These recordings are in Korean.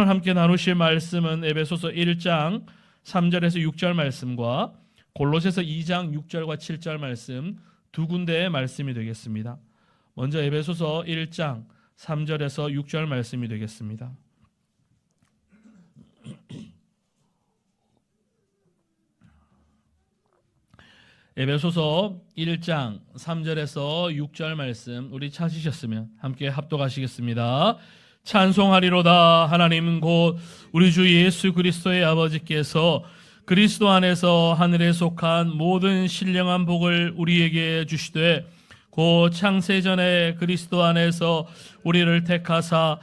함께 나누실 말씀은 에베소서 1장 3절에서 6절 말씀과 골로새서 2장 6절과 7절 말씀 두 군데의 말씀이 되겠습니다. 먼저 에베소서 1장 3절에서 6절 말씀이 되겠습니다. 에베소서 1장 3절에서 6절 말씀 우리 찾으셨으면 함께 합독하시겠습니다. 찬송하리로다. 하나님 곧 우리 주 예수 그리스도의 아버지께서 그리스도 안에서 하늘에 속한 모든 신령한 복을 우리에게 주시되 곧 창세전에 그리스도 안에서 우리를 택하사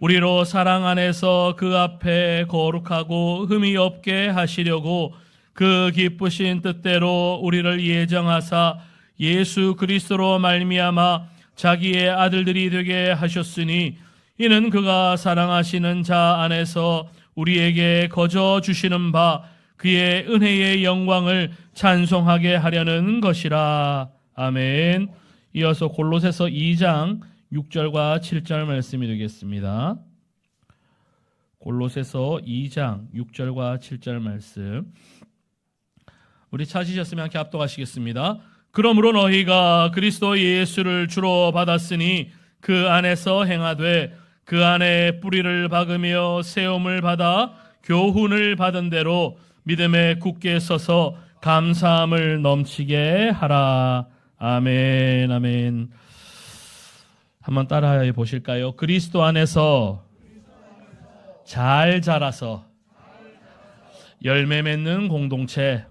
우리로 사랑 안에서 그 앞에 거룩하고 흠이 없게 하시려고 그 기쁘신 뜻대로 우리를 예정하사 예수 그리스도로 말미암아 자기의 아들들이 되게 하셨으니 이는 그가 사랑하시는 자 안에서 우리에게 거저 주시는 바 그의 은혜의 영광을 찬송하게 하려는 것이라. 아멘. 이어서 골로새서 2장 6절과 7절 말씀이 되겠습니다. 골로새서 2장 6절과 7절 말씀 우리 찾으셨으면 함께 합독하시겠습니다. 그러므로 너희가 그리스도 예수를 주로 받았으니 그 안에서 행하되 그 안에 뿌리를 박으며 세움을 받아 교훈을 받은 대로 믿음에 굳게 서서 감사함을 넘치게 하라. 아멘. 아멘. 한번 따라해 보실까요? 그리스도 안에서 잘 자라서 열매 맺는 공동체.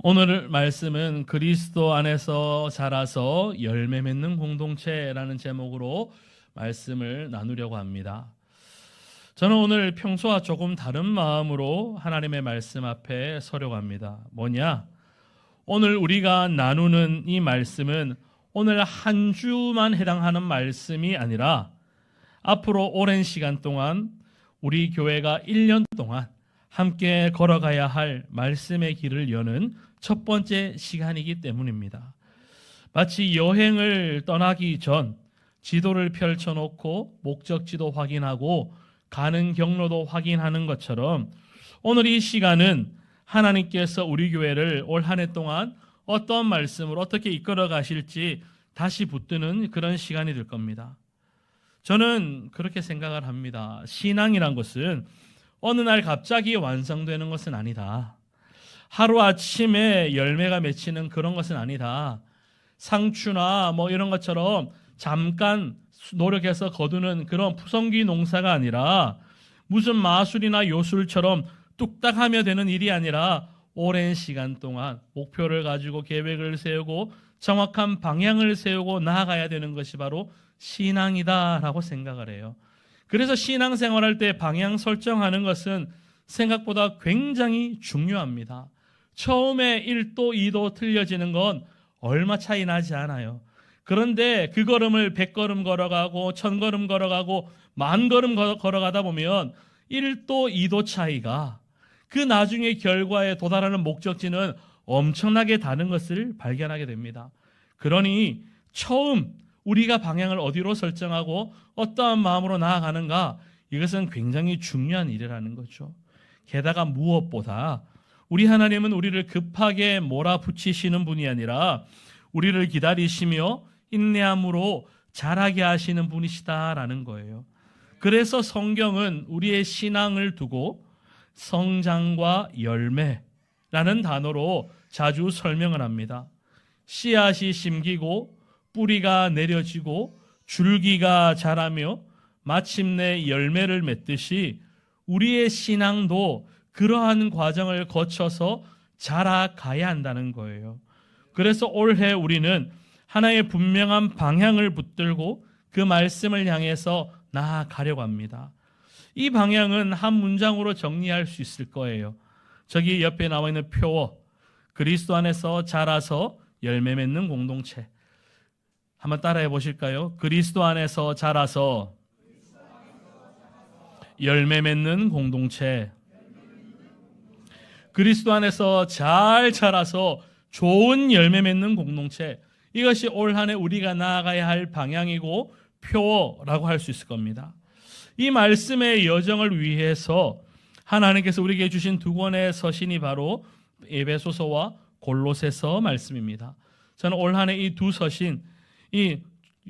오늘 말씀은 그리스도 안에서 자라서 열매 맺는 공동체라는 제목으로 말씀을 나누려고 합니다. 저는 오늘 평소와 조금 다른 마음으로 하나님의 말씀 앞에 서려고 합니다. 뭐냐? 오늘 우리가 나누는 이 말씀은 오늘 한 주만 해당하는 말씀이 아니라 앞으로 오랜 시간 동안 우리 교회가 1년 동안 함께 걸어가야 할 말씀의 길을 여는 첫 번째 시간이기 때문입니다. 마치 여행을 떠나기 전 지도를 펼쳐놓고 목적지도 확인하고 가는 경로도 확인하는 것처럼 오늘 이 시간은 하나님께서 우리 교회를 올 한 해 동안 어떤 말씀으로 어떻게 이끌어 가실지 다시 붙드는 그런 시간이 될 겁니다. 저는 그렇게 생각을 합니다. 신앙이란 것은 어느 날 갑자기 완성되는 것은 아니다. 하루아침에 열매가 맺히는 그런 것은 아니다. 상추나 이런 것처럼 잠깐 노력해서 거두는 그런 푸성기 농사가 아니라 무슨 마술이나 요술처럼 뚝딱 하며 되는 일이 아니라 오랜 시간 동안 목표를 가지고 계획을 세우고 정확한 방향을 세우고 나아가야 되는 것이 바로 신앙이다라고 생각을 해요. 그래서 신앙생활할 때 방향 설정하는 것은 생각보다 굉장히 중요합니다. 처음에 1도 2도 틀려지는 건 얼마 차이 나지 않아요. 그런데 그 걸음을 100걸음 걸어가고 1000걸음 걸어가고 10,000걸음 걸어가다 보면 1도 2도 차이가 그 나중에 결과에 도달하는 목적지는 엄청나게 다른 것을 발견하게 됩니다. 그러니 처음 우리가 방향을 어디로 설정하고 어떠한 마음으로 나아가는가, 이것은 굉장히 중요한 일이라는 거죠. 게다가 무엇보다 우리 하나님은 우리를 급하게 몰아붙이시는 분이 아니라 우리를 기다리시며 인내함으로 자라게 하시는 분이시다라는 거예요. 그래서 성경은 우리의 신앙을 두고 성장과 열매라는 단어로 자주 설명을 합니다. 씨앗이 심기고 뿌리가 내려지고 줄기가 자라며 마침내 열매를 맺듯이 우리의 신앙도 그러한 과정을 거쳐서 자라가야 한다는 거예요. 그래서 올해 우리는 하나의 분명한 방향을 붙들고 그 말씀을 향해서 나아가려고 합니다. 이 방향은 한 문장으로 정리할 수 있을 거예요. 저기 옆에 나와 있는 표어, 그리스도 안에서 자라서 열매 맺는 공동체. 한번 따라해 보실까요? 그리스도 안에서 자라서 열매 맺는 공동체. 그리스도 안에서 잘 자라서 좋은 열매 맺는 공동체. 이것이 올 한 해 우리가 나아가야 할 방향이고 표어라고 할 수 있을 겁니다. 이 말씀의 여정을 위해서 하나님께서 우리에게 주신 두 권의 서신이 바로 에베소서와 골로새서 말씀입니다. 저는 올 한 해 이 두 서신, 이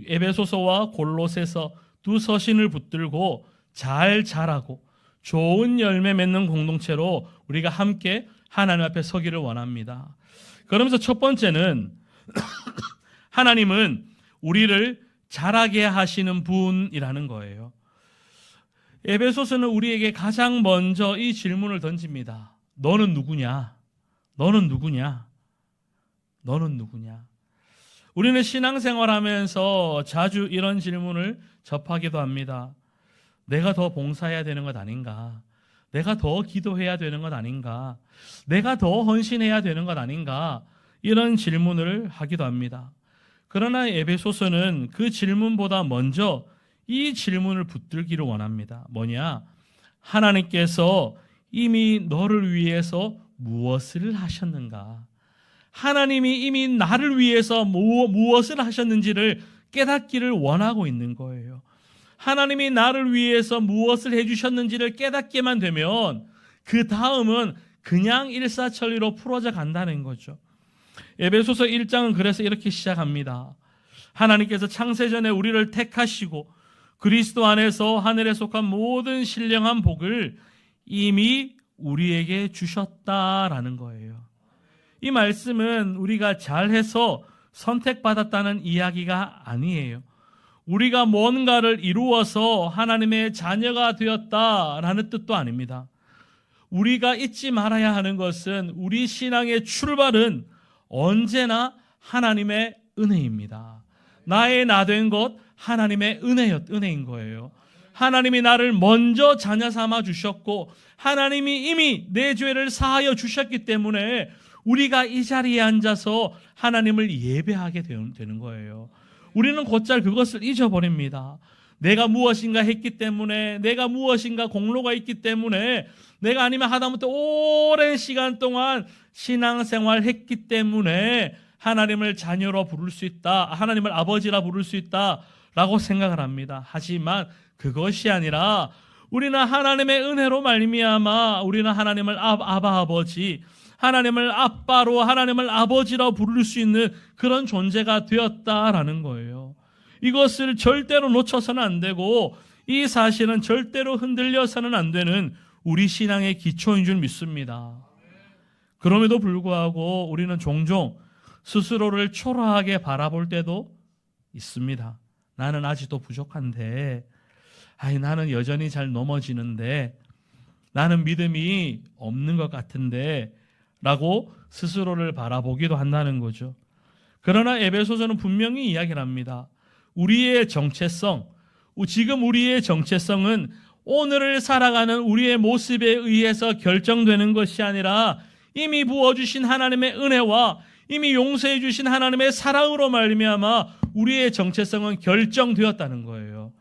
에베소서와 골로새서 두 서신을 붙들고 잘 자라고 좋은 열매 맺는 공동체로 우리가 함께 하나님 앞에 서기를 원합니다. 그러면서 첫 번째는 하나님은 우리를 자라게 하시는 분이라는 거예요. 에베소서는 우리에게 가장 먼저 이 질문을 던집니다. 너는 누구냐? 너는 누구냐? 너는 누구냐? 우리는 신앙생활하면서 자주 이런 질문을 접하기도 합니다. 내가 더 봉사해야 되는 것 아닌가? 내가 더 기도해야 되는 것 아닌가? 내가 더 헌신해야 되는 것 아닌가? 이런 질문을 하기도 합니다. 그러나 에베소서는 그 질문보다 먼저 이 질문을 붙들기를 원합니다. 뭐냐? 하나님께서 이미 너를 위해서 무엇을 하셨는가? 하나님이 이미 나를 위해서 무엇을 하셨는지를 깨닫기를 원하고 있는 거예요. 하나님이 나를 위해서 무엇을 해주셨는지를 깨닫게만 되면 그 다음은 그냥 일사천리로 풀어져 간다는 거죠. 에베소서 1장은 그래서 이렇게 시작합니다. 하나님께서 창세전에 우리를 택하시고 그리스도 안에서 하늘에 속한 모든 신령한 복을 이미 우리에게 주셨다라는 거예요. 이 말씀은 우리가 잘해서 선택받았다는 이야기가 아니에요. 우리가 뭔가를 이루어서 하나님의 자녀가 되었다라는 뜻도 아닙니다. 우리가 잊지 말아야 하는 것은 우리 신앙의 출발은 언제나 하나님의 은혜입니다. 나의 나 된 것 하나님의 은혜인 거예요. 하나님이 나를 먼저 자녀 삼아 주셨고 하나님이 이미 내 죄를 사하여 주셨기 때문에 우리가 이 자리에 앉아서 하나님을 예배하게 되는 거예요. 우리는 곧잘 그것을 잊어버립니다. 내가 무엇인가 했기 때문에, 내가 무엇인가 공로가 있기 때문에, 내가 아니면 하다못해 오랜 시간 동안 신앙생활 했기 때문에 하나님을 자녀로 부를 수 있다, 하나님을 아버지라 부를 수 있다라고 생각을 합니다. 하지만 그것이 아니라 우리는 하나님의 은혜로 말미암아 우리는 하나님을 아바 아버지, 하나님을 아빠로, 하나님을 아버지로 부를 수 있는 그런 존재가 되었다라는 거예요. 이것을 절대로 놓쳐서는 안 되고 이 사실은 절대로 흔들려서는 안 되는 우리 신앙의 기초인 줄 믿습니다. 그럼에도 불구하고 우리는 종종 스스로를 초라하게 바라볼 때도 있습니다. 나는 아직도 부족한데, 나는 여전히 잘 넘어지는데, 나는 믿음이 없는 것 같은데 라고 스스로를 바라보기도 한다는 거죠. 그러나 에베소서는 분명히 이야기를 합니다. 우리의 정체성, 지금 우리의 정체성은 오늘을 살아가는 우리의 모습에 의해서 결정되는 것이 아니라 이미 부어주신 하나님의 은혜와 이미 용서해 주신 하나님의 사랑으로 말미암아 우리의 정체성은 결정되었다는 거예요.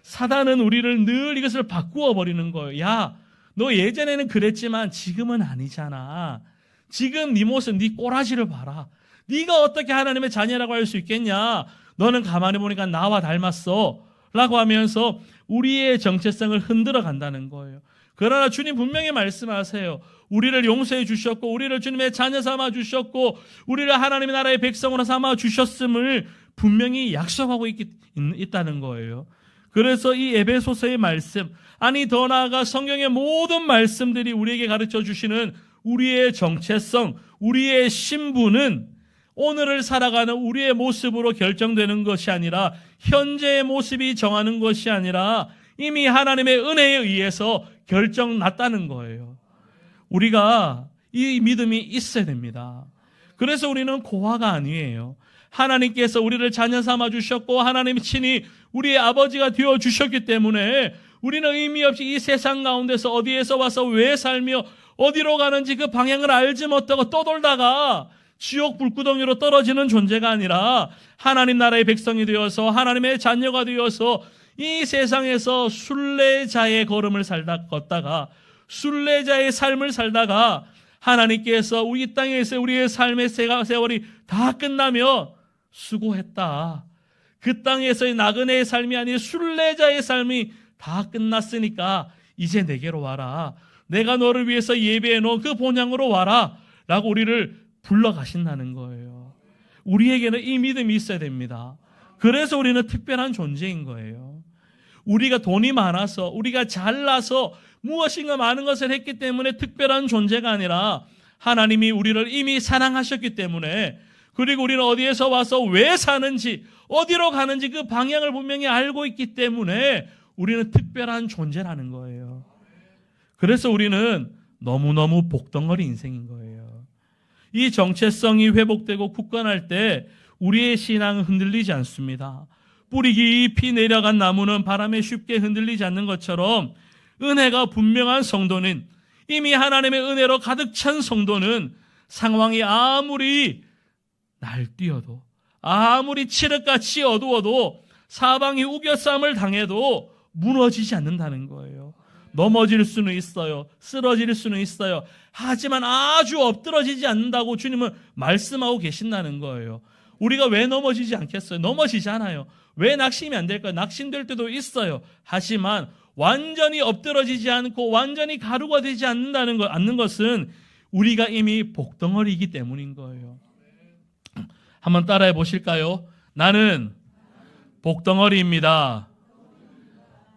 사단은 우리를 늘 이것을 바꾸어 버리는 거예요. 야, 너 예전에는 그랬지만 지금은 아니잖아. 지금 네 모습, 네 꼬라지를 봐라. 네가 어떻게 하나님의 자녀라고 할 수 있겠냐? 너는 가만히 보니까 나와 닮았어 라고 하면서 우리의 정체성을 흔들어 간다는 거예요. 그러나 주님 분명히 말씀하세요. 우리를 용서해 주셨고 우리를 주님의 자녀 삼아 주셨고 우리를 하나님의 나라의 백성으로 삼아 주셨음을 분명히 약속하고 있다는 거예요. 그래서 이 에베소서의 말씀, 아니 더 나아가 성경의 모든 말씀들이 우리에게 가르쳐 주시는 우리의 정체성, 우리의 신분은 오늘을 살아가는 우리의 모습으로 결정되는 것이 아니라 현재의 모습이 정하는 것이 아니라 이미 하나님의 은혜에 의해서 결정났다는 거예요. 우리가 이 믿음이 있어야 됩니다. 그래서 우리는 고아가 아니에요. 하나님께서 우리를 자녀 삼아 주셨고 하나님이 친히 우리의 아버지가 되어 주셨기 때문에 우리는 의미 없이 이 세상 가운데서 어디에서 와서 왜 살며 어디로 가는지 그 방향을 알지 못하고 떠돌다가 지옥 불구덩이로 떨어지는 존재가 아니라 하나님 나라의 백성이 되어서 하나님의 자녀가 되어서 이 세상에서 순례자의 걸음을 걷다가 순례자의 삶을 살다가 하나님께서 우리 땅에서 우리의 삶의 세월이 다 끝나며 수고했다. 그 땅에서의 나그네의 삶이 아닌 순례자의 삶이 다 끝났으니까 이제 내게로 와라. 내가 너를 위해서 예배해 놓은 그 본향으로 와라. 라고 우리를 불러가신다는 거예요. 우리에게는 이 믿음이 있어야 됩니다. 그래서 우리는 특별한 존재인 거예요. 우리가 돈이 많아서, 우리가 잘나서 무엇인가 많은 것을 했기 때문에 특별한 존재가 아니라 하나님이 우리를 이미 사랑하셨기 때문에, 그리고 우리는 어디에서 와서 왜 사는지, 어디로 가는지 그 방향을 분명히 알고 있기 때문에 우리는 특별한 존재라는 거예요. 그래서 우리는 너무너무 복덩어리 인생인 거예요. 이 정체성이 회복되고 굳건할 때 우리의 신앙은 흔들리지 않습니다. 뿌리 깊이 내려간 나무는 바람에 쉽게 흔들리지 않는 것처럼 은혜가 분명한 성도는, 이미 하나님의 은혜로 가득 찬 성도는 상황이 아무리 날뛰어도, 아무리 칠흑같이 어두워도, 사방이 우겨쌈을 당해도 무너지지 않는다는 거예요. 넘어질 수는 있어요. 쓰러질 수는 있어요. 하지만 아주 엎드러지지 않는다고 주님은 말씀하고 계신다는 거예요. 우리가 왜 넘어지지 않겠어요? 넘어지잖아요. 왜 낙심이 안 될까요? 낙심될 때도 있어요. 하지만 완전히 엎드러지지 않고 완전히 가루가 되지 않는 것은 우리가 이미 복덩어리이기 때문인 거예요. 한번 따라해 보실까요? 나는 복덩어리입니다.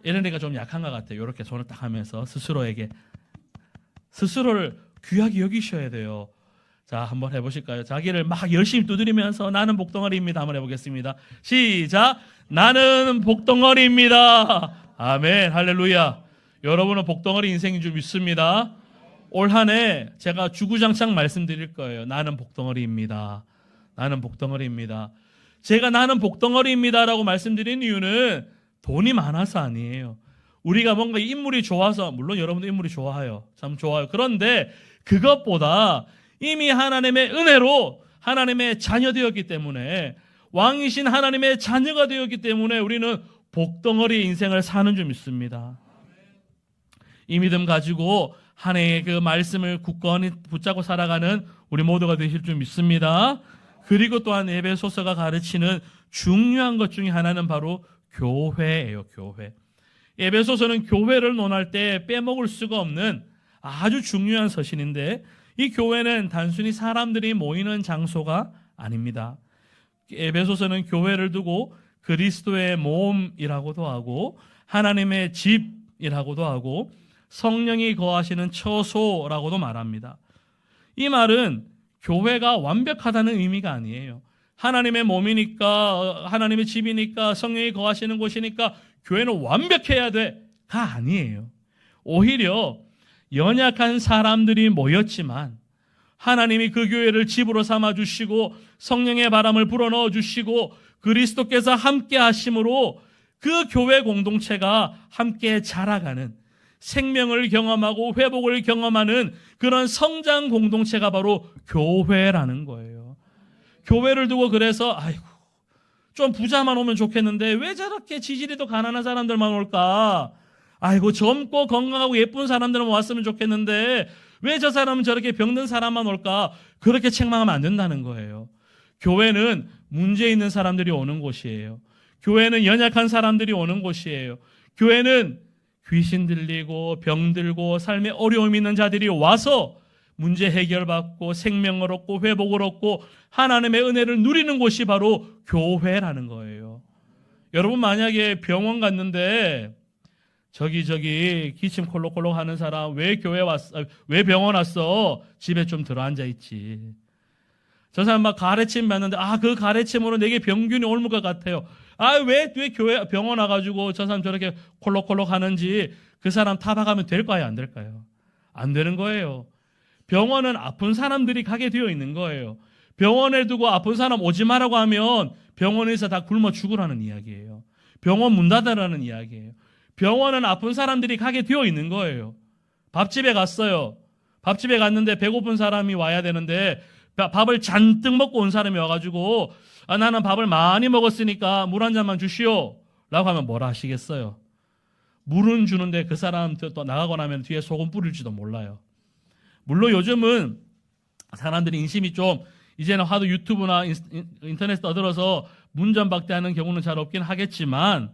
이러니까 좀 약한 것 같아요. 이렇게 손을 딱 하면서 스스로를 귀하게 여기셔야 돼요. 자, 한번 해보실까요? 자기를 막 열심히 두드리면서 나는 복덩어리입니다. 한번 해보겠습니다. 시작! 나는 복덩어리입니다. 아멘, 할렐루야. 여러분은 복덩어리 인생인 줄 믿습니다. 올 한 해 제가 주구장창 말씀드릴 거예요. 나는 복덩어리입니다. 나는 복덩어리입니다. 제가 나는 복덩어리입니다라고 말씀드린 이유는 돈이 많아서 아니에요. 우리가 뭔가 인물이 좋아서, 물론 여러분도 인물이 좋아요. 참 좋아요. 그런데 그것보다 이미 하나님의 은혜로 하나님의 자녀되었기 때문에, 왕이신 하나님의 자녀가 되었기 때문에 우리는 복덩어리 인생을 사는 줄 믿습니다. 이 믿음 가지고 한 해의 그 말씀을 굳건히 붙잡고 살아가는 우리 모두가 되실 줄 믿습니다. 그리고 또한 에베소서가 가르치는 중요한 것 중에 하나는 바로 교회예요. 교회. 에베소서는 교회를 논할 때 빼먹을 수가 없는 아주 중요한 서신인데, 이 교회는 단순히 사람들이 모이는 장소가 아닙니다. 에베소서는 교회를 두고 그리스도의 몸이라고도 하고 하나님의 집이라고도 하고 성령이 거하시는 처소라고도 말합니다. 이 말은 교회가 완벽하다는 의미가 아니에요. 하나님의 몸이니까, 하나님의 집이니까, 성령이 거하시는 곳이니까 교회는 완벽해야 돼가 아니에요. 오히려 연약한 사람들이 모였지만 하나님이 그 교회를 집으로 삼아주시고 성령의 바람을 불어넣어 주시고 그리스도께서 함께 하심으로 그 교회 공동체가 함께 자라가는, 생명을 경험하고 회복을 경험하는 그런 성장 공동체가 바로 교회라는 거예요. 교회를 두고 그래서 아이고 좀 부자만 오면 좋겠는데 왜 저렇게 지지리도 가난한 사람들만 올까? 아이고 젊고 건강하고 예쁜 사람들만 왔으면 좋겠는데 왜 저 사람은 저렇게 병든 사람만 올까? 그렇게 책망하면 안 된다는 거예요. 교회는 문제 있는 사람들이 오는 곳이에요. 교회는 연약한 사람들이 오는 곳이에요. 교회는 귀신 들리고 병들고 삶에 어려움 있는 자들이 와서 문제 해결받고 생명을 얻고 회복을 얻고 하나님의 은혜를 누리는 곳이 바로 교회라는 거예요. 여러분 만약에 병원 갔는데 저기 기침 콜록콜록 하는 사람 왜 교회 왔어? 왜 병원 왔어? 집에 좀 들어앉아 있지. 저 사람 막 가래침 받는데 그 가래침으로 내게 병균이 옮을 것 같아요. 왜 교회 병원 와가지고 저 사람 저렇게 콜록콜록 하는지 그 사람 타박하면 될까요? 안 될까요? 안 되는 거예요. 병원은 아픈 사람들이 가게 되어 있는 거예요. 병원에 두고 아픈 사람 오지 마라고 하면 병원에서 다 굶어 죽으라는 이야기예요. 병원 문 닫으라는 이야기예요. 병원은 아픈 사람들이 가게 되어 있는 거예요. 밥집에 갔어요. 밥집에 갔는데 배고픈 사람이 와야 되는데 밥을 잔뜩 먹고 온 사람이 와가지고 나는 밥을 많이 먹었으니까 물 한 잔만 주시오 라고 하면 뭐라 하시겠어요? 물은 주는데 그 사람 또 나가고 나면 뒤에 소금 뿌릴지도 몰라요. 물론 요즘은 사람들이 인심이 좀 이제는 하도 유튜브나 인터넷 떠들어서 문전박대하는 경우는 잘 없긴 하겠지만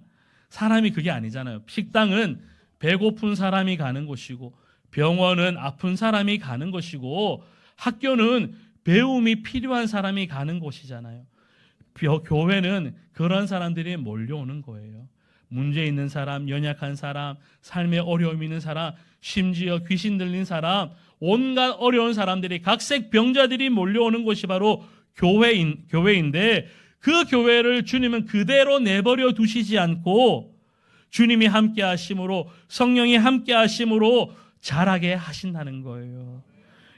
사람이 그게 아니잖아요. 식당은 배고픈 사람이 가는 곳이고, 병원은 아픈 사람이 가는 곳이고, 학교는 배움이 필요한 사람이 가는 곳이잖아요. 교회는 그런 사람들이 몰려오는 거예요. 문제 있는 사람, 연약한 사람, 삶에 어려움이 있는 사람, 심지어 귀신 들린 사람, 온갖 어려운 사람들이, 각색 병자들이 몰려오는 곳이 바로 교회인데, 그 교회를 주님은 그대로 내버려 두시지 않고 주님이 함께 하심으로, 성령이 함께 하심으로 자라게 하신다는 거예요.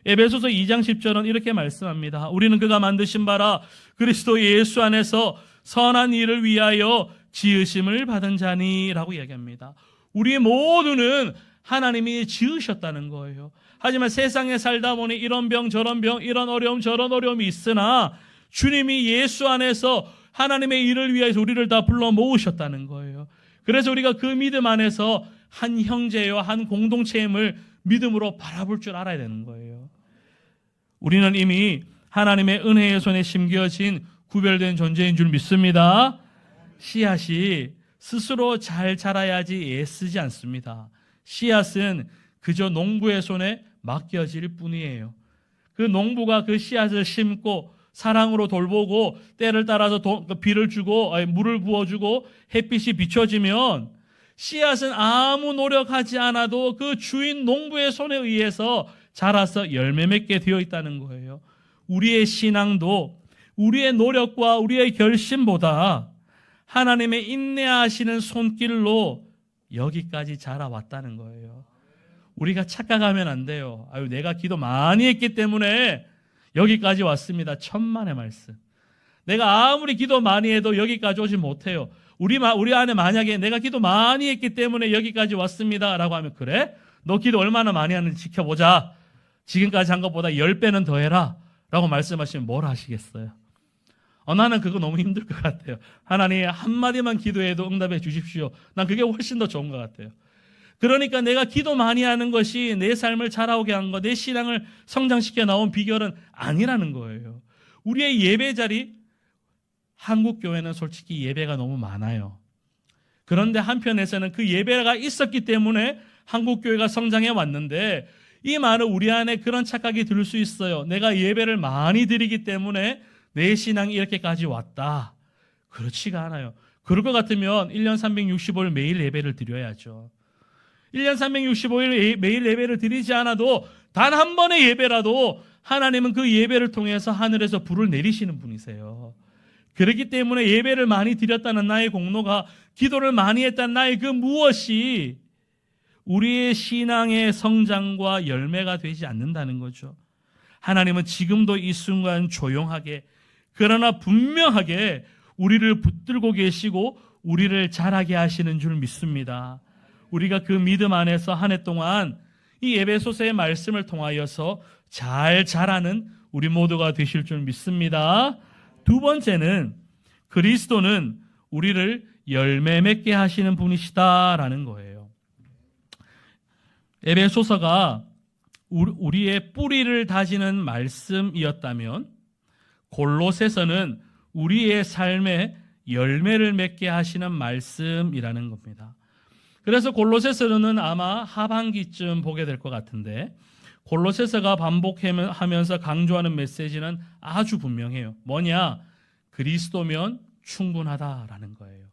에베소서 2장 10절은 이렇게 말씀합니다. 우리는 그가 만드신 바라 그리스도 예수 안에서 선한 일을 위하여 지으심을 받은 자니 라고 이야기합니다. 우리 모두는 하나님이 지으셨다는 거예요. 하지만 세상에 살다 보니 이런 병 저런 병, 이런 어려움 저런 어려움이 있으나 주님이 예수 안에서 하나님의 일을 위해서 우리를 다 불러 모으셨다는 거예요. 그래서 우리가 그 믿음 안에서 한 형제요, 한 공동체임을 믿음으로 바라볼 줄 알아야 되는 거예요. 우리는 이미 하나님의 은혜의 손에 심겨진 구별된 존재인 줄 믿습니다. 씨앗이 스스로 잘 자라야지 애쓰지 않습니다. 씨앗은 그저 농부의 손에 맡겨질 뿐이에요. 그 농부가 그 씨앗을 심고 사랑으로 돌보고 때를 따라서 비를 주고 물을 부어주고 햇빛이 비춰지면 씨앗은 아무 노력하지 않아도 그 주인 농부의 손에 의해서 자라서 열매 맺게 되어 있다는 거예요. 우리의 신앙도 우리의 노력과 우리의 결심보다 하나님의 인내하시는 손길로 여기까지 자라왔다는 거예요. 우리가 착각하면 안 돼요. 아유, 내가 기도 많이 했기 때문에 여기까지 왔습니다. 천만의 말씀. 내가 아무리 기도 많이 해도 여기까지 오지 못해요. 우리 안에 만약에 내가 기도 많이 했기 때문에 여기까지 왔습니다 라고 하면, 그래? 너 기도 얼마나 많이 하는지 지켜보자. 지금까지 한 것보다 10배는 더 해라 라고 말씀하시면 뭘 하시겠어요? 나는 그거 너무 힘들 것 같아요. 하나님 한마디만 기도해도 응답해 주십시오. 난 그게 훨씬 더 좋은 것 같아요. 그러니까 내가 기도 많이 하는 것이 내 삶을 자라오게 한 것, 내 신앙을 성장시켜 나온 비결은 아니라는 거예요. 우리의 예배 자리, 한국교회는 솔직히 예배가 너무 많아요. 그런데 한편에서는 그 예배가 있었기 때문에 한국교회가 성장해 왔는데, 이 말은 우리 안에 그런 착각이 들 수 있어요. 내가 예배를 많이 드리기 때문에 내 신앙이 이렇게까지 왔다. 그렇지가 않아요. 그럴 것 같으면 1년 365일 매일 예배를 드려야죠. 1년 365일 매일 예배를 드리지 않아도 단 한 번의 예배라도 하나님은 그 예배를 통해서 하늘에서 불을 내리시는 분이세요. 그렇기 때문에 예배를 많이 드렸다는 나의 공로가, 기도를 많이 했다는 나의 그 무엇이 우리의 신앙의 성장과 열매가 되지 않는다는 거죠. 하나님은 지금도 이 순간 조용하게, 그러나 분명하게 우리를 붙들고 계시고 우리를 자라게 하시는 줄 믿습니다. 우리가 그 믿음 안에서 한 해 동안 이 에베소서의 말씀을 통하여서 잘 자라는 우리 모두가 되실 줄 믿습니다. 두 번째는 그리스도는 우리를 열매 맺게 하시는 분이시다라는 거예요. 에베소서가 우리의 뿌리를 다지는 말씀이었다면 골로새서는 우리의 삶에 열매를 맺게 하시는 말씀이라는 겁니다. 그래서 골로새서는 아마 하반기쯤 보게 될 것 같은데, 골로새서가 반복하면서 강조하는 메시지는 아주 분명해요. 뭐냐? 그리스도면 충분하다라는 거예요.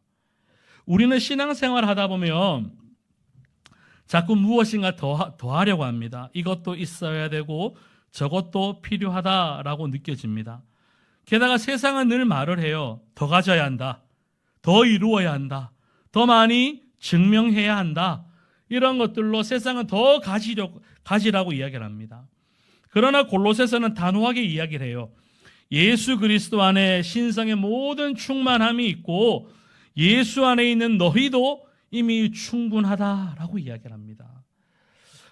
우리는 신앙생활 하다 보면 자꾸 무엇인가 더 하려고 합니다. 이것도 있어야 되고 저것도 필요하다라고 느껴집니다. 게다가 세상은 늘 말을 해요. 더 가져야 한다. 더 이루어야 한다. 더 많이 증명해야 한다. 이런 것들로 세상은 더 가지라고 이야기를 합니다. 그러나 골로새서는 단호하게 이야기를 해요. 예수 그리스도 안에 신성의 모든 충만함이 있고 예수 안에 있는 너희도 이미 충분하다라고 이야기를 합니다.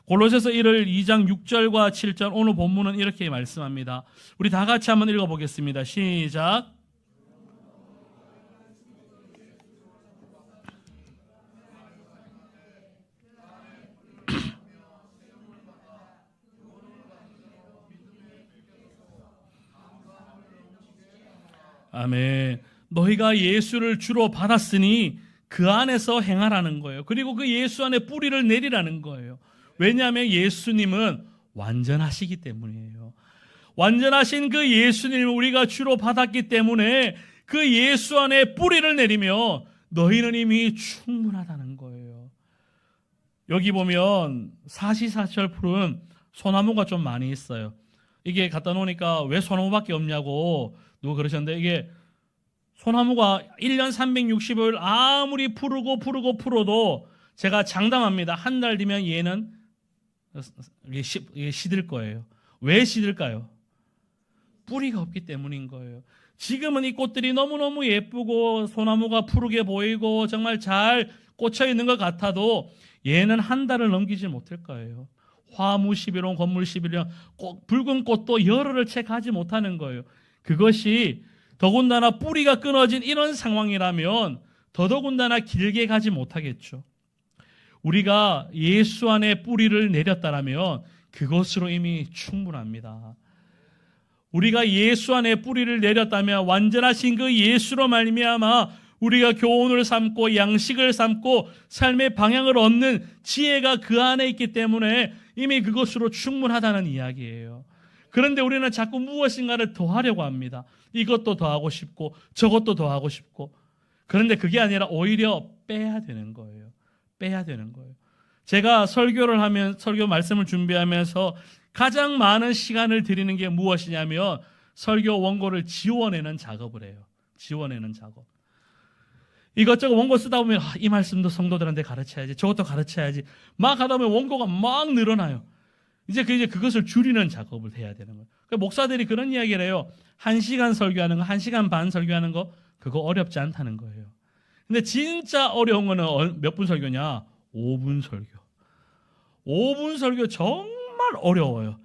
골로새서 1을 2장 6절과 7절, 오늘 본문은 이렇게 말씀합니다. 우리 다 같이 한번 읽어보겠습니다. 시작. 아멘. 너희가 예수를 주로 받았으니 그 안에서 행하라는 거예요. 그리고 그 예수 안에 뿌리를 내리라는 거예요. 왜냐하면 예수님은 완전하시기 때문이에요. 완전하신 그 예수님을 우리가 주로 받았기 때문에 그 예수 안에 뿌리를 내리며 너희는 이미 충분하다는 거예요. 여기 보면 사시사철 푸른 소나무가 좀 많이 있어요. 이게 갖다 놓으니까 왜 소나무밖에 없냐고 누가 그러셨는데, 이게 소나무가 1년 365일 아무리 풀어도 제가 장담합니다. 한 달 뒤면 얘는 이게 시들 거예요. 왜 시들까요? 뿌리가 없기 때문인 거예요. 지금은 이 꽃들이 너무너무 예쁘고 소나무가 푸르게 보이고 정말 잘 꽂혀 있는 것 같아도 얘는 한 달을 넘기지 못할 거예요. 화무 11원, 건물 11원, 붉은 꽃도 열흘을 채 가지 못하는 거예요. 그것이 더군다나 뿌리가 끊어진 이런 상황이라면 더더군다나 길게 가지 못하겠죠. 우리가 예수 안에 뿌리를 내렸다라면 그것으로 이미 충분합니다. 우리가 예수 안에 뿌리를 내렸다면 완전하신 그 예수로 말미암아 우리가 교훈을 삼고 양식을 삼고 삶의 방향을 얻는 지혜가 그 안에 있기 때문에 이미 그것으로 충분하다는 이야기예요. 그런데 우리는 자꾸 무엇인가를 더하려고 합니다. 이것도 더하고 싶고 저것도 더하고 싶고. 그런데 그게 아니라 오히려 빼야 되는 거예요. 빼야 되는 거예요. 제가 설교 말씀을 준비하면서 가장 많은 시간을 들이는 게 무엇이냐면 설교 원고를 지워내는 작업을 해요. 지워내는 작업. 이것저것 원고 쓰다 보면 이 말씀도 성도들한테 가르쳐야지, 저것도 가르쳐야지 막 하다 보면 원고가 막 늘어나요. 이제 그것을 줄이는 작업을 해야 되는 거예요. 그러니까 목사들이 그런 이야기를 해요. 1시간 설교하는 거, 1시간 반 설교하는 거, 그거 어렵지 않다는 거예요. 근데 진짜 어려운 거는 몇 분 설교냐? 5분 설교. 5분 설교 정말 어려워요.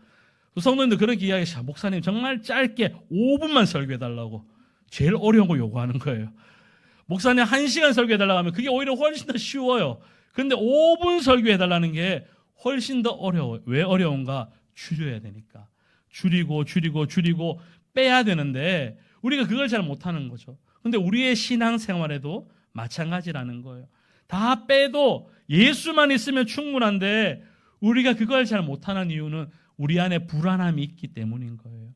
성도님들 그렇게 이야기해요. 목사님 정말 짧게 5분만 설교해달라고. 제일 어려운 거 요구하는 거예요. 목사님 1시간 설교해달라고 하면 그게 오히려 훨씬 더 쉬워요. 그런데 5분 설교해달라는 게 훨씬 더 어려워요. 왜 어려운가? 줄여야 되니까. 줄이고 빼야 되는데 우리가 그걸 잘 못하는 거죠. 그런데 우리의 신앙생활에도 마찬가지라는 거예요. 다 빼도 예수만 있으면 충분한데 우리가 그걸 잘 못하는 이유는 우리 안에 불안함이 있기 때문인 거예요.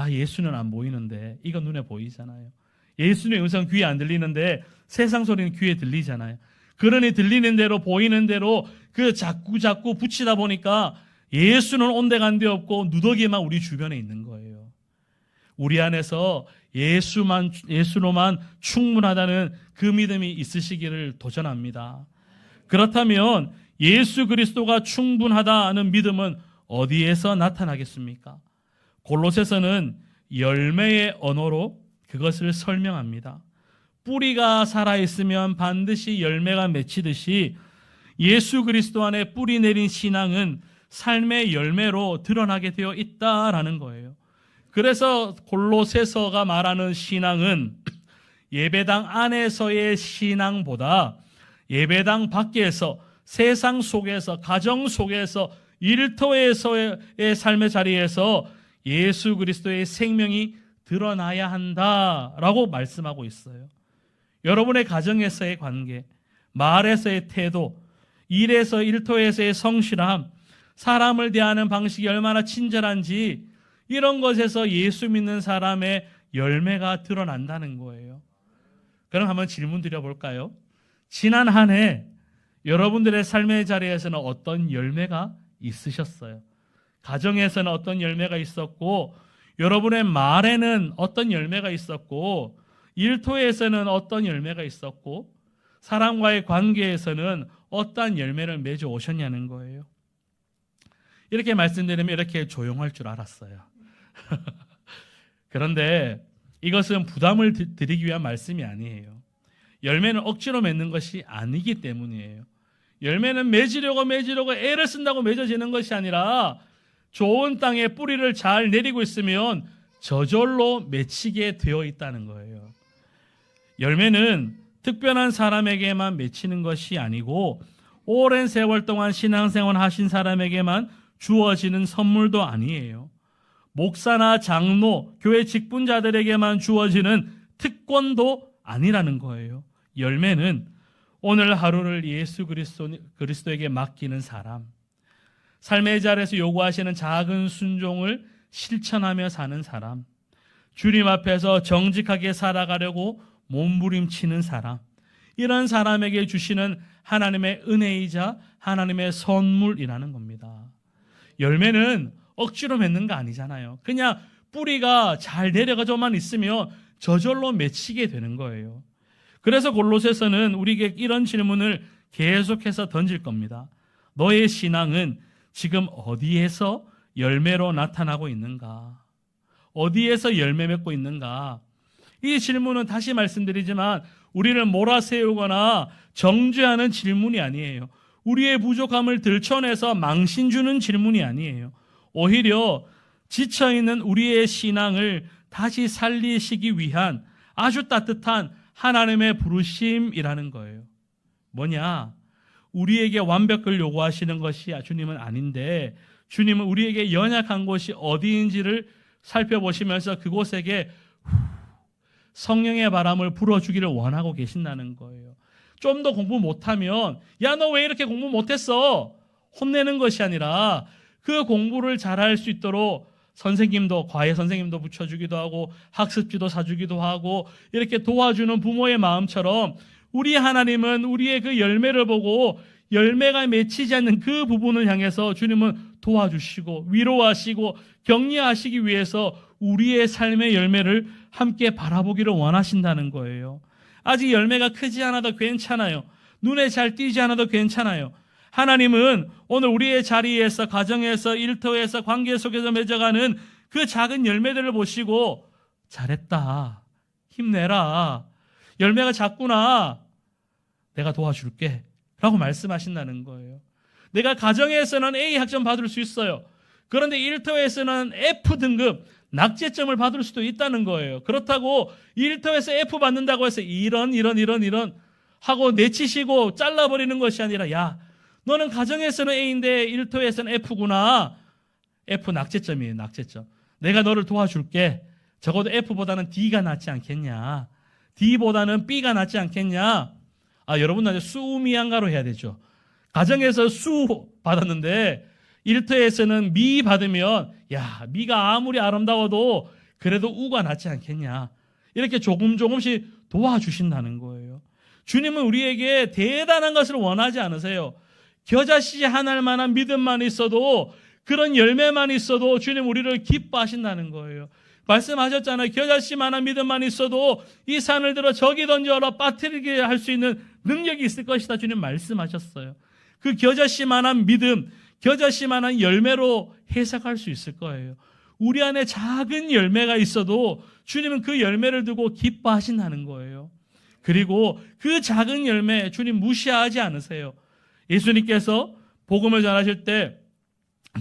예수는 안 보이는데 이거 눈에 보이잖아요. 예수님의 음성 귀에 안 들리는데 세상 소리는 귀에 들리잖아요. 그러니 들리는 대로 보이는 대로 그 자꾸 붙이다 보니까 예수는 온데간데 없고 누더기만 우리 주변에 있는 거예요. 우리 안에서 예수로만 충분하다는 그 믿음이 있으시기를 도전합니다. 그렇다면 예수 그리스도가 충분하다는 믿음은 어디에서 나타나겠습니까? 골로새서는 열매의 언어로 그것을 설명합니다. 뿌리가 살아있으면 반드시 열매가 맺히듯이 예수 그리스도 안에 뿌리 내린 신앙은 삶의 열매로 드러나게 되어 있다라는 거예요. 그래서 골로새서가 말하는 신앙은 예배당 안에서의 신앙보다 예배당 밖에서 세상 속에서 가정 속에서 일터에서의 삶의 자리에서 예수 그리스도의 생명이 드러나야 한다라고 말씀하고 있어요. 여러분의 가정에서의 관계, 말에서의 태도, 일에서 일터에서의 성실함, 사람을 대하는 방식이 얼마나 친절한지 이런 것에서 예수 믿는 사람의 열매가 드러난다는 거예요. 그럼 한번 질문 드려볼까요? 지난 한 해 여러분들의 삶의 자리에서는 어떤 열매가 있으셨어요? 가정에서는 어떤 열매가 있었고 여러분의 말에는 어떤 열매가 있었고 일터에서는 어떤 열매가 있었고 사람과의 관계에서는 어떠한 열매를 맺어 오셨냐는 거예요. 이렇게 말씀드리면 이렇게 조용할 줄 알았어요. 그런데 이것은 부담을 드리기 위한 말씀이 아니에요. 열매는 억지로 맺는 것이 아니기 때문이에요. 열매는 맺으려고 애를 쓴다고 맺어지는 것이 아니라 좋은 땅에 뿌리를 잘 내리고 있으면 저절로 맺히게 되어 있다는 거예요. 열매는 특별한 사람에게만 맺히는 것이 아니고 오랜 세월 동안 신앙생활 하신 사람에게만 주어지는 선물도 아니에요. 목사나 장로, 교회 직분자들에게만 주어지는 특권도 아니라는 거예요. 열매는 오늘 하루를 예수 그리스도에게 맡기는 사람, 삶의 자리에서 요구하시는 작은 순종을 실천하며 사는 사람, 주님 앞에서 정직하게 살아가려고 몸부림치는 사람, 이런 사람에게 주시는 하나님의 은혜이자 하나님의 선물이라는 겁니다. 열매는 억지로 맺는 거 아니잖아요. 그냥 뿌리가 잘 내려가져만 있으면 저절로 맺히게 되는 거예요. 그래서 골로새서는 우리에게 이런 질문을 계속해서 던질 겁니다. 너의 신앙은 지금 어디에서 열매로 나타나고 있는가? 어디에서 열매 맺고 있는가? 이 질문은 다시 말씀드리지만 우리를 몰아세우거나 정죄하는 질문이 아니에요. 우리의 부족함을 들춰내서 망신 주는 질문이 아니에요. 오히려 지쳐있는 우리의 신앙을 다시 살리시기 위한 아주 따뜻한 하나님의 부르심이라는 거예요. 뭐냐? 우리에게 완벽을 요구하시는 것이 주님은 아닌데, 주님은 우리에게 연약한 곳이 어디인지를 살펴보시면서 그곳에게 성령의 바람을 불어주기를 원하고 계신다는 거예요. 좀 더 공부 못하면 야, 너 왜 이렇게 공부 못했어? 혼내는 것이 아니라 그 공부를 잘할 수 있도록 선생님도, 과외 선생님도 붙여주기도 하고 학습지도 사주기도 하고 이렇게 도와주는 부모의 마음처럼 우리 하나님은 우리의 그 열매를 보고 열매가 맺히지 않는 그 부분을 향해서 주님은 도와주시고 위로하시고 격려하시기 위해서 우리의 삶의 열매를 함께 바라보기를 원하신다는 거예요. 아직 열매가 크지 않아도 괜찮아요. 눈에 잘 띄지 않아도 괜찮아요. 하나님은 오늘 우리의 자리에서, 가정에서, 일터에서, 관계 속에서 맺어가는 그 작은 열매들을 보시고 잘했다, 힘내라, 열매가 작구나, 내가 도와줄게 라고 말씀하신다는 거예요. 내가 가정에서는 A 학점 받을 수 있어요. 그런데 일터에서는 F 등급 낙제점을 받을 수도 있다는 거예요. 그렇다고 일터에서 F 받는다고 해서 이런 하고 내치시고 잘라버리는 것이 아니라, 야, 너는 가정에서는 A인데 일터에서는 F구나. F 낙제점이에요, 낙제점. 내가 너를 도와줄게. 적어도 F보다는 D가 낫지 않겠냐, D보다는 B가 낫지 않겠냐. 여러분 나중에 수미양가로 해야 되죠. 가정에서 수 받았는데 일터에서는 미 받으면, 야, 미가 아무리 아름다워도 그래도 우가 낫지 않겠냐. 이렇게 조금씩 도와주신다는 거예요. 주님은 우리에게 대단한 것을 원하지 않으세요. 겨자씨 한 알만한 믿음만 있어도, 그런 열매만 있어도 주님 우리를 기뻐하신다는 거예요. 말씀하셨잖아요. 겨자씨만한 믿음만 있어도 이 산을 들어 저기 던져라 빠뜨리게 할 수 있는 능력이 있을 것이다. 주님 말씀하셨어요. 그 겨자씨만한 믿음, 겨자씨만한 열매로 해석할 수 있을 거예요. 우리 안에 작은 열매가 있어도 주님은 그 열매를 두고 기뻐하신다는 거예요. 그리고 그 작은 열매 주님 무시하지 않으세요. 예수님께서 복음을 전하실 때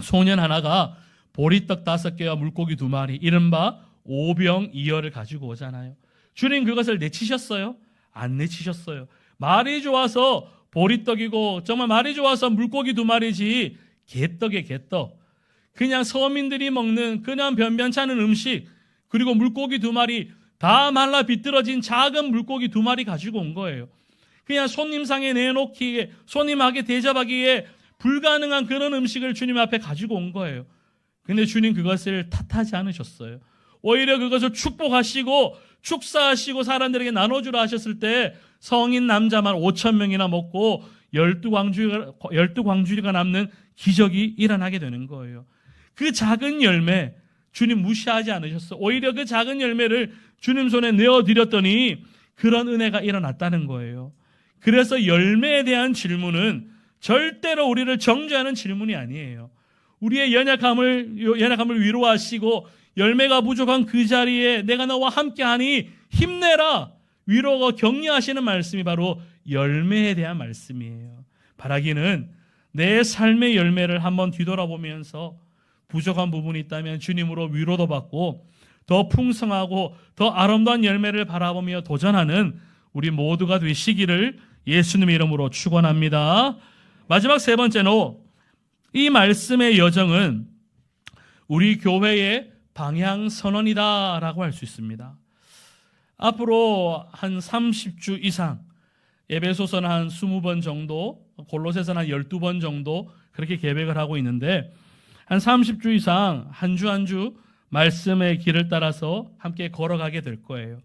소년 하나가 보리떡 5개와 물고기 2마리, 이른바 오병이어를 가지고 오잖아요. 주님 그것을 내치셨어요? 안 내치셨어요. 말이 좋아서 보리떡이고 정말 말이 좋아서 물고기 2마리지 개떡이에요, 개떡. 그냥 서민들이 먹는 그냥 변변찮은 음식, 그리고 물고기 2마리 다 말라 비뚤어진 작은 물고기 2마리 가지고 온 거예요. 그냥 손님상에 내놓기에, 손님에게 대접하기에 불가능한 그런 음식을 주님 앞에 가지고 온 거예요. 근데 주님 그것을 탓하지 않으셨어요. 오히려 그것을 축복하시고 축사하시고 사람들에게 나눠주라 하셨을 때 성인 남자만 5,000명이나 먹고 12광주리가 남는 기적이 일어나게 되는 거예요. 그 작은 열매 주님 무시하지 않으셨어요. 오히려 그 작은 열매를 주님 손에 내어드렸더니 그런 은혜가 일어났다는 거예요. 그래서 열매에 대한 질문은 절대로 우리를 정죄하는 질문이 아니에요. 우리의 연약함을 위로하시고 열매가 부족한 그 자리에 내가 너와 함께하니 힘내라, 위로가 격려하시는 말씀이 바로 열매에 대한 말씀이에요. 바라기는 내 삶의 열매를 한번 뒤돌아보면서 부족한 부분이 있다면 주님으로 위로도 받고 더 풍성하고 더 아름다운 열매를 바라보며 도전하는 우리 모두가 되시기를 예수님의 이름으로 축원합니다. 마지막 세 번째로, 이 말씀의 여정은 우리 교회의 방향 선언이다라고 할 수 있습니다. 앞으로 한 30주 이상 에베소서는 한 20번 정도, 골로새서는 한 12번 정도 그렇게 계획을 하고 있는데 한 30주 이상 한 주 한 주 말씀의 길을 따라서 함께 걸어가게 될 거예요.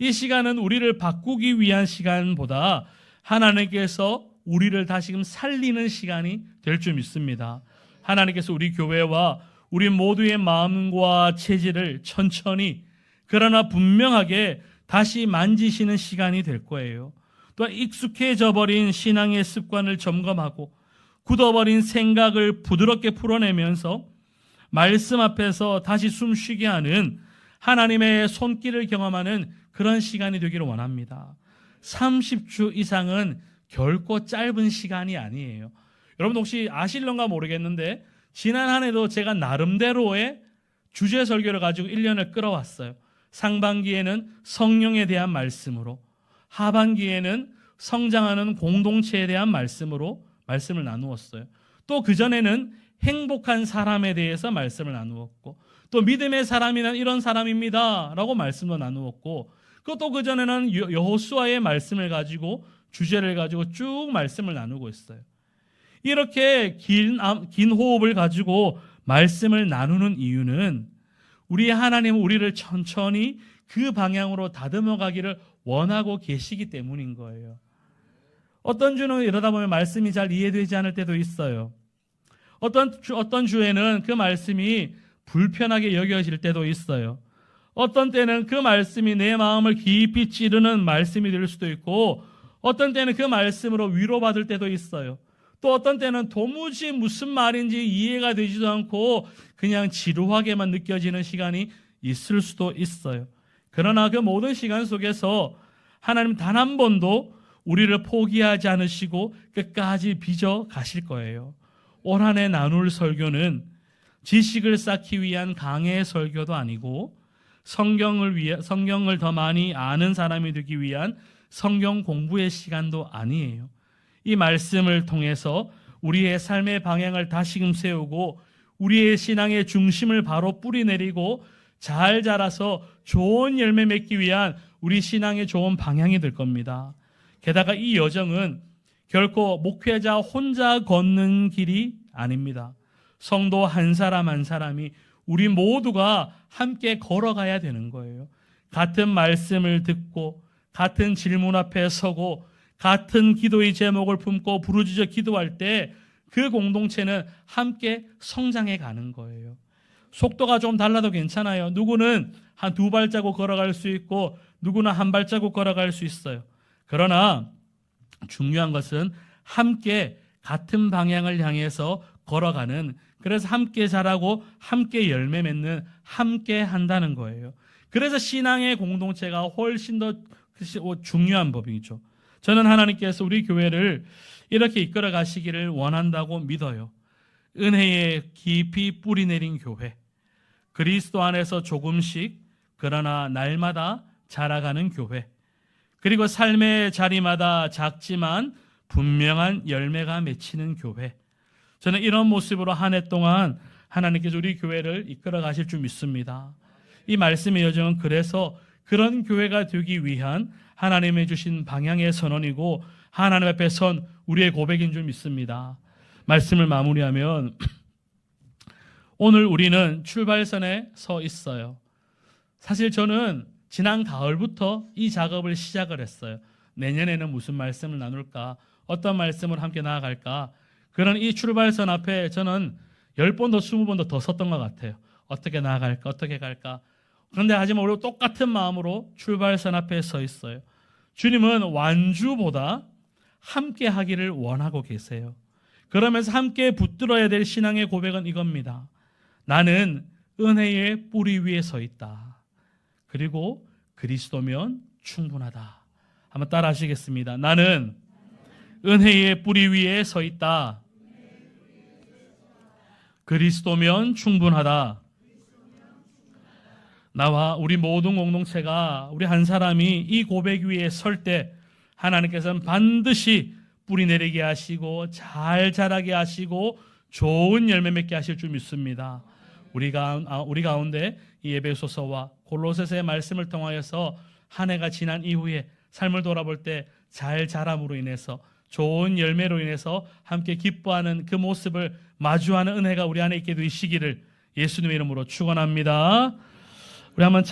이 시간은 우리를 바꾸기 위한 시간보다 하나님께서 우리를 다시금 살리는 시간이 될 줄 믿습니다. 하나님께서 우리 교회와 우리 모두의 마음과 체질을 천천히 그러나 분명하게 다시 만지시는 시간이 될 거예요. 또한 익숙해져 버린 신앙의 습관을 점검하고 굳어버린 생각을 부드럽게 풀어내면서 말씀 앞에서 다시 숨쉬게 하는 하나님의 손길을 경험하는 그런 시간이 되기를 원합니다. 30주 이상은 결코 짧은 시간이 아니에요. 여러분 혹시 아실런가 모르겠는데 지난 한 해도 제가 나름대로의 주제 설교를 가지고 1년을 끌어왔어요. 상반기에는 성령에 대한 말씀으로, 하반기에는 성장하는 공동체에 대한 말씀으로 말씀을 나누었어요. 또 그전에는 행복한 사람에 대해서 말씀을 나누었고, 또 믿음의 사람이란 이런 사람입니다 라고 말씀도 나누었고, 또 그전에는 여호수아의 말씀을 가지고 주제를 가지고 쭉 말씀을 나누고 있어요. 이렇게 긴 호흡을 가지고 말씀을 나누는 이유는 우리 하나님은 우리를 천천히 그 방향으로 다듬어 가기를 원하고 계시기 때문인 거예요. 어떤 주는 이러다 보면 말씀이 잘 이해되지 않을 때도 있어요. 어떤 주에는 그 말씀이 불편하게 여겨질 때도 있어요. 어떤 때는 그 말씀이 내 마음을 깊이 찌르는 말씀이 될 수도 있고, 어떤 때는 그 말씀으로 위로받을 때도 있어요. 또 어떤 때는 도무지 무슨 말인지 이해가 되지도 않고 그냥 지루하게만 느껴지는 시간이 있을 수도 있어요. 그러나 그 모든 시간 속에서 하나님 단 한 번도 우리를 포기하지 않으시고 끝까지 빚어 가실 거예요. 올 한 해 나눌 설교는 지식을 쌓기 위한 강의 설교도 아니고 성경을 더 많이 아는 사람이 되기 위한 성경 공부의 시간도 아니에요. 이 말씀을 통해서 우리의 삶의 방향을 다시금 세우고 우리의 신앙의 중심을 바로 뿌리내리고 잘 자라서 좋은 열매 맺기 위한 우리 신앙의 좋은 방향이 될 겁니다. 게다가 이 여정은 결코 목회자 혼자 걷는 길이 아닙니다. 성도 한 사람 한 사람이 우리 모두가 함께 걸어가야 되는 거예요. 같은 말씀을 듣고 같은 질문 앞에 서고 같은 기도의 제목을 품고 부르짖어 기도할 때 그 공동체는 함께 성장해 가는 거예요. 속도가 좀 달라도 괜찮아요. 누구는 한 2발자국 걸어갈 수 있고 누구는 한 발자국 걸어갈 수 있어요. 그러나 중요한 것은 함께 같은 방향을 향해서 걸어가는, 그래서 함께 자라고 함께 열매 맺는, 함께 한다는 거예요. 그래서 신앙의 공동체가 훨씬 더 중요한 법이죠. 저는 하나님께서 우리 교회를 이렇게 이끌어 가시기를 원한다고 믿어요. 은혜에 깊이 뿌리 내린 교회, 그리스도 안에서 조금씩 그러나 날마다 자라가는 교회, 그리고 삶의 자리마다 작지만 분명한 열매가 맺히는 교회. 저는 이런 모습으로 한 해 동안 하나님께서 우리 교회를 이끌어 가실 줄 믿습니다. 이 말씀의 여정은 그래서 그런 교회가 되기 위한 하나님의 주신 방향의 선언이고 하나님 앞에 선 우리의 고백인 줄 믿습니다. 말씀을 마무리하면 오늘 우리는 출발선에 서 있어요. 사실 저는 지난 가을부터 이 작업을 시작을 했어요. 내년에는 무슨 말씀을 나눌까? 어떤 말씀을 함께 나아갈까? 그런 이 출발선 앞에 저는 10번도 20번도 더 섰던 것 같아요. 어떻게 나아갈까? 어떻게 갈까? 그런데 하지만 우리 똑같은 마음으로 출발선 앞에 서 있어요. 주님은 완주보다 함께 하기를 원하고 계세요. 그러면서 함께 붙들어야 될 신앙의 고백은 이겁니다. 나는 은혜의 뿌리 위에 서 있다. 그리고 그리스도면 충분하다. 한번 따라 하시겠습니다. 나는 은혜의 뿌리 위에 서 있다. 그리스도면 충분하다. 나와 우리 모든 공동체가, 우리 한 사람이 이 고백 위에 설 때 하나님께서는 반드시 뿌리 내리게 하시고 잘 자라게 하시고 좋은 열매 맺게 하실 줄 믿습니다. 우리 가운데 이 에베소서와 골로새서의 말씀을 통하여서 한 해가 지난 이후에 삶을 돌아볼 때 잘 자람으로 인해서 좋은 열매로 인해서 함께 기뻐하는 그 모습을 마주하는 은혜가 우리 안에 있게 되시기를 예수님의 이름으로 축원합니다. 우리 한번